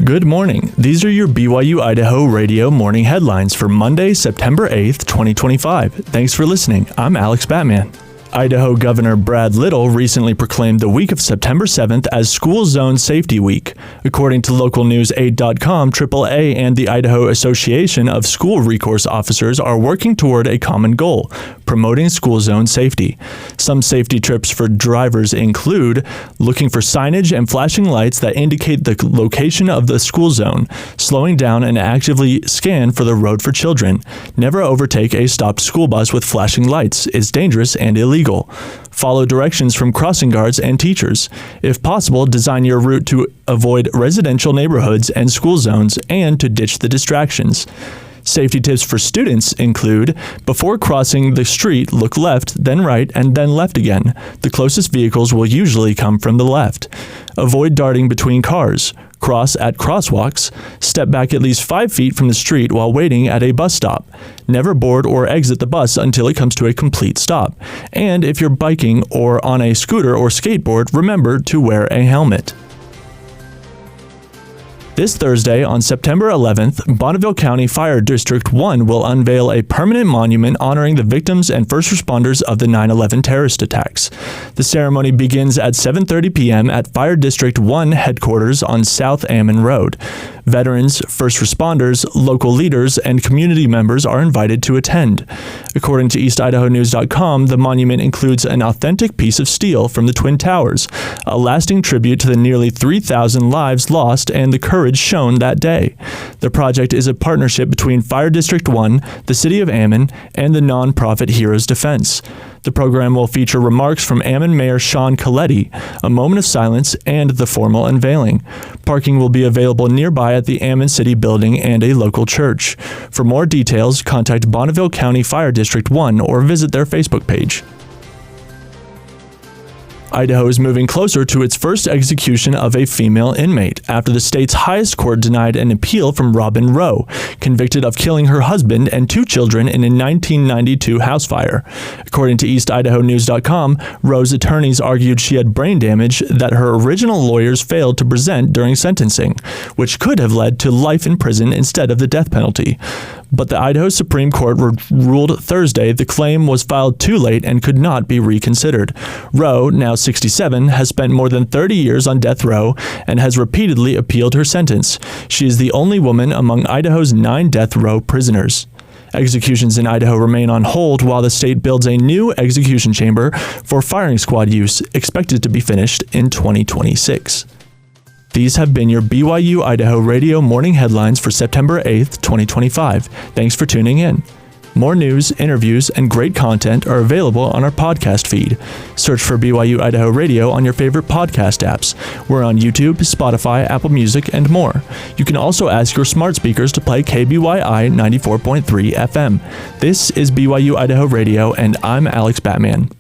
Good morning. These are your BYU-Idaho Radio morning headlines for Monday, September 8th, 2025. Thanks for listening. I'm Alex Batman. Idaho Governor Brad Little recently proclaimed the week of September 7th as School Zone Safety Week. According to localnews8.com, AAA and the Idaho Association of School Recourse Officers are working toward a common goal, promoting school zone safety. Some safety tips for drivers include looking for signage and flashing lights that indicate the location of the school zone, slowing down and actively scan for the road for children. Never overtake a stopped school bus with flashing lights. It's dangerous and illegal. Follow directions from crossing guards and teachers. If possible, design your route to avoid residential neighborhoods and school zones and to ditch the distractions. Safety tips for students include, before crossing the street, look left, then right, and then left again. The closest vehicles will usually come from the left. Avoid darting between cars. Cross at crosswalks. Step back at least 5 feet from the street while waiting at a bus stop. Never board or exit the bus until it comes to a complete stop. And if you're biking or on a scooter or skateboard, remember to wear a helmet. This Thursday, on September 11th, Bonneville County Fire District 1 will unveil a permanent monument honoring the victims and first responders of the 9/11 terrorist attacks. The ceremony begins at 7:30 p.m. at Fire District 1 headquarters on South Ammon Road. Veterans, first responders, local leaders, and community members are invited to attend. According to EastIdahoNews.com, the monument includes an authentic piece of steel from the Twin Towers, a lasting tribute to the nearly 3,000 lives lost and the courage shown that day. The project is a partnership between Fire District 1, the City of Ammon, and the nonprofit Heroes Defense. The program will feature remarks from Ammon Mayor Sean Coletti, a moment of silence, and the formal unveiling. Parking will be available nearby at the Ammon City Building and a local church. For more details, contact Bonneville County Fire District 1 or visit their Facebook page. Idaho is moving closer to its first execution of a female inmate after the state's highest court denied an appeal from Robin Rowe, convicted of killing her husband and 2 children in a 1992 house fire. According to EastIdahoNews.com, Rowe's attorneys argued she had brain damage that her original lawyers failed to present during sentencing, which could have led to life in prison instead of the death penalty. But the Idaho Supreme Court ruled Thursday the claim was filed too late and could not be reconsidered. Rowe, now 67, has spent more than 30 years on death row and has repeatedly appealed her sentence. She is the only woman among Idaho's 9 death row prisoners. Executions in Idaho remain on hold while the state builds a new execution chamber for firing squad use, expected to be finished in 2026. These have been your BYU-Idaho Radio morning headlines for September 8th, 2025. Thanks for tuning in. More news, interviews, and great content are available on our podcast feed. Search for BYU-Idaho Radio on your favorite podcast apps. We're on YouTube, Spotify, Apple Music, and more. You can also ask your smart speakers to play KBYI 94.3 FM. This is BYU-Idaho Radio, and I'm Alex Batman.